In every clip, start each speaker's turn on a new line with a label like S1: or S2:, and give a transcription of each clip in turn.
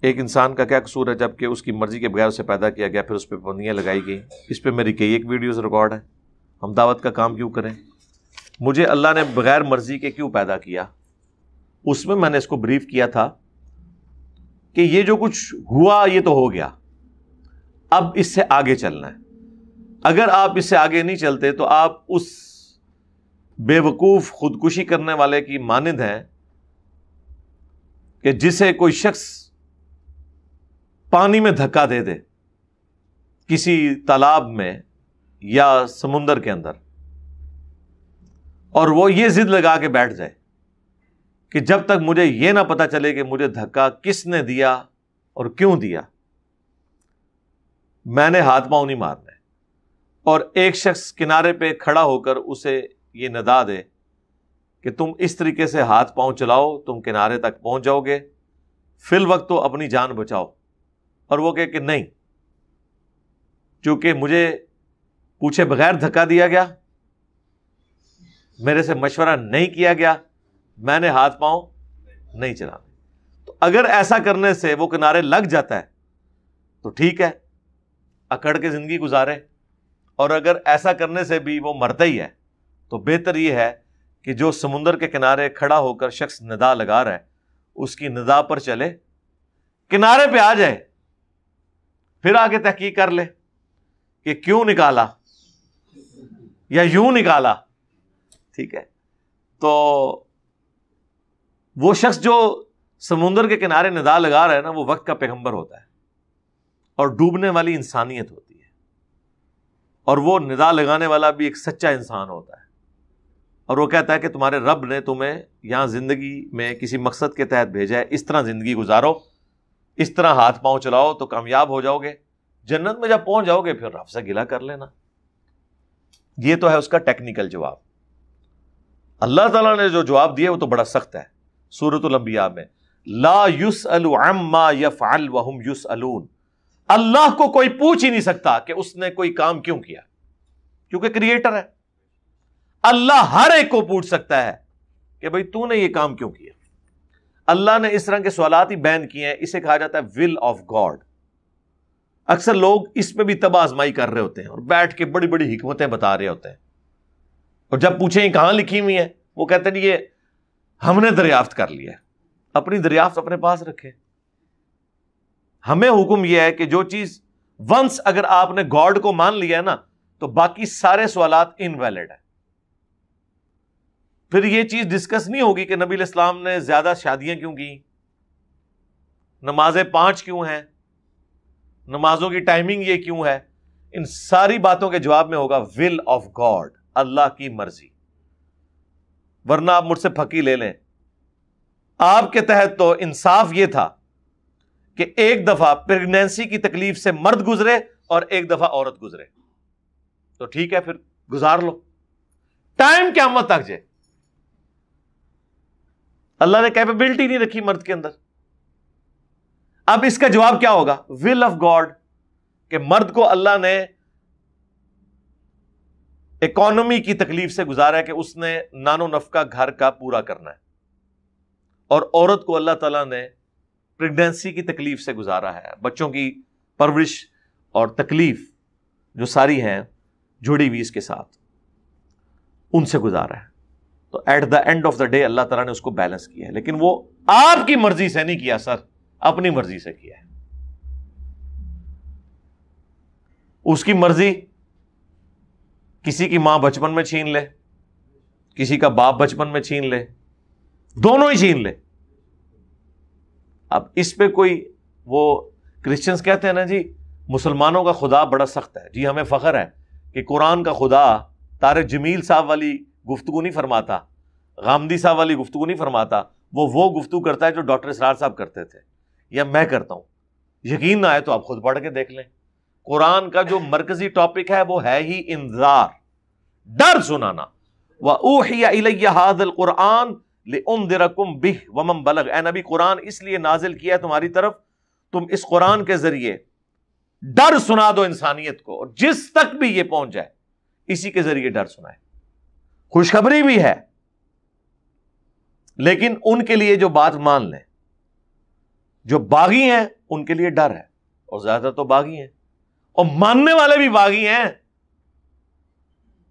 S1: ایک انسان کا کیا قصور ہے جب کہ اس کی مرضی کے بغیر اسے پیدا کیا گیا، پھر اس پہ پابندیاں لگائی گئی؟ اس پہ میری کئی ایک ویڈیوز ریکارڈ ہیں. ہم دعوت کا کام کیوں کریں؟ مجھے اللہ نے بغیر مرضی کے کیوں پیدا کیا؟ اس میں نے اس کو بریف کیا تھا کہ یہ جو کچھ ہوا یہ تو ہو گیا، اب اس سے آگے چلنا ہے. اگر آپ اس سے آگے نہیں چلتے تو آپ اس بے وقوف خودکشی کرنے والے کی مانند ہیں کہ جسے کوئی شخص پانی میں دھکا دے دے کسی تالاب میں یا سمندر کے اندر، اور وہ یہ ضد لگا کے بیٹھ جائے کہ جب تک مجھے یہ نہ پتا چلے کہ مجھے دھکا کس نے دیا اور کیوں دیا، میں نے ہاتھ پاؤں نہیں مارنا. اور ایک شخص کنارے پہ کھڑا ہو کر اسے یہ ندا دے کہ تم اس طریقے سے ہاتھ پاؤں چلاؤ تم کنارے تک پہنچ جاؤ گے، فی الوقت تو اپنی جان بچاؤ. اور وہ کہے کہ نہیں، چونکہ مجھے پوچھے بغیر دھکا دیا گیا، میرے سے مشورہ نہیں کیا گیا، میں نے ہاتھ پاؤں نہیں چلانا. تو اگر ایسا کرنے سے وہ کنارے لگ جاتا ہے تو ٹھیک ہے، اکڑ کے زندگی گزارے. اور اگر ایسا کرنے سے بھی وہ مرتا ہی ہے تو بہتر یہ ہے کہ جو سمندر کے کنارے کھڑا ہو کر شخص ندا لگا رہا ہے اس کی ندا پر چلے، کنارے پہ آ جائے، پھر آگے تحقیق کر لے کہ کیوں نکالا یا یوں نکالا. ٹھیک ہے، تو وہ شخص جو سمندر کے کنارے ندا لگا رہا ہے نا، وہ وقت کا پیغمبر ہوتا ہے اور ڈوبنے والی انسانیت ہوتی ہے. اور وہ ندا لگانے والا بھی ایک سچا انسان ہوتا ہے، اور وہ کہتا ہے کہ تمہارے رب نے تمہیں یہاں زندگی میں کسی مقصد کے تحت بھیجا ہے، اس طرح زندگی گزارو، اس طرح ہاتھ پاؤں چلاؤ تو کامیاب ہو جاؤ گے. جنت میں جب پہنچ جاؤ گے پھر رب سے گلہ کر لینا. یہ تو ہے اس کا ٹیکنیکل جواب. اللہ تعالیٰ نے جو جواب دیا وہ تو بڑا سخت ہے. سورۃ الانبیاء میں لا یسأل عما یفعل وہم یسألون، اللہ کو کوئی پوچھ ہی نہیں سکتا کہ اس نے کوئی کام کیوں کیا، کیونکہ کریٹر ہے. اللہ ہر ایک کو پوچھ سکتا ہے کہ بھئی تو نے یہ کام کیوں کیا. اللہ نے اس طرح کے سوالات ہی بیان کیے ہیں، اسے کہا جاتا ہے ول آف گاڈ. اکثر لوگ اس پہ بھی تباہ آزمائی کر رہے ہوتے ہیں اور بیٹھ کے بڑی بڑی حکمتیں بتا رہے ہوتے ہیں، اور جب پوچھیں یہ کہاں لکھی ہوئی ہیں وہ کہتے ہیں یہ ہم نے دریافت کر لیا. اپنی دریافت اپنے پاس رکھے. ہمیں حکم یہ ہے کہ جو چیز ونس اگر آپ نے گاڈ کو مان لیا ہے نا تو باقی سارے سوالات انویلڈ ہیں. پھر یہ چیز ڈسکس نہیں ہوگی کہ نبی علیہ السلام نے زیادہ شادیاں کیوں کی، نمازیں 5 کیوں ہیں، نمازوں کی ٹائمنگ یہ کیوں ہے. ان ساری باتوں کے جواب میں ہوگا ول آف گاڈ، اللہ کی مرضی. ورنہ آپ مجھ سے پھکی لے لیں، آپ کے تحت تو انصاف یہ تھا کہ ایک دفعہ پریگنینسی کی تکلیف سے مرد گزرے اور ایک دفعہ عورت گزرے، تو ٹھیک ہے پھر گزار لو، ٹائم قیامت تک جائے. اللہ نے کیپیبلٹی نہیں رکھی مرد کے اندر. اب اس کا جواب کیا ہوگا؟ ول آف گاڈ، کہ مرد کو اللہ نے اکانومی کی تکلیف سے گزارا ہے کہ اس نے نانو نفقہ گھر کا پورا کرنا ہے، اور عورت کو اللہ تعالیٰ نے پریگنینسی کی تکلیف سے گزارا ہے، بچوں کی پرورش اور تکلیف جو ساری ہیں جڑی ہوئی اس کے ساتھ، ان سے گزارا ہے. تو at the end of the day اللہ تعالیٰ نے اس کو بیلنس کیا ہے، لیکن وہ آپ کی مرضی سے نہیں کیا سر، اپنی مرضی سے کیا ہے. اس کی مرضی کسی کی ماں بچپن میں چھین لے، کسی کا باپ بچپن میں چھین لے، دونوں ہی چھین لے. اب اس پہ کوئی وہ کرسچنز کہتے ہیں نا جی مسلمانوں کا خدا بڑا سخت ہے. جی ہمیں فخر ہے کہ قرآن کا خدا طارق جمیل صاحب والی گفتگو نہیں فرماتا، غامدی صاحب والی گفتگو نہیں فرماتا. وہ گفتگو کرتا ہے جو ڈاکٹر اسرار صاحب کرتے تھے یا میں کرتا ہوں. یقین نہ آئے تو آپ خود پڑھ کے دیکھ لیں. قرآن کا جو مرکزی ٹاپک ہے وہ ہے ہی انذار، ڈر سنانا. وَأُوحِيَ إِلَيَّ هَذَا الْقُرْآنُ لِأُنذِرَكُمْ بِهِ وَمَنْ بَلَغَ. اے نبی قرآن اس لیے نازل کیا ہے تمہاری طرف، تم اس قرآن کے ذریعے ڈر سنا دو انسانیت کو، اور جس تک بھی یہ پہنچ جائے اسی کے ذریعے ڈر سنائے. خوشخبری بھی ہے، لیکن ان کے لیے جو بات مان لیں جو باغی ہیں ان کے لیے ڈر ہے، اور زیادہ تر تو باغی ہیں، اور ماننے والے بھی باغی ہیں.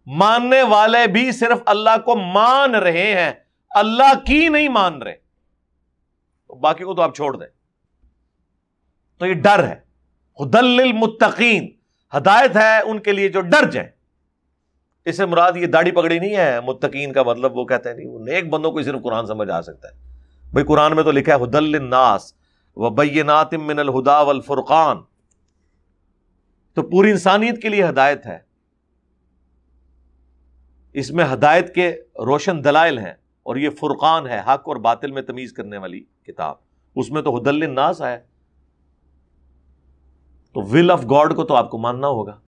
S1: ماننے والے بھی صرف اللہ کو مان رہے ہیں، اللہ کی نہیں مان رہے، باقی کو تو آپ چھوڑ دیں. تو یہ ڈر ہے. ہدی للمتقین، ہدایت ہے ان کے لیے جو ڈر جائیں. اس سے مراد یہ داڑھی پگڑی نہیں ہے. متقین کا مطلب وہ کہتے ہیں نہیں، وہ نیک بندوں کو صرف قرآن سمجھ آ سکتا ہے. بھائی قرآن میں تو لکھا ہے ہدی للناس وبینات من الہدی والفرقان، تو پوری انسانیت کے لیے ہدایت ہے. اس میں ہدایت کے روشن دلائل ہیں، اور یہ فرقان ہے، حق اور باطل میں تمیز کرنے والی کتاب. اس میں تو ہدی للناس ہے. تو ول آف گاڈ کو تو آپ کو ماننا ہوگا.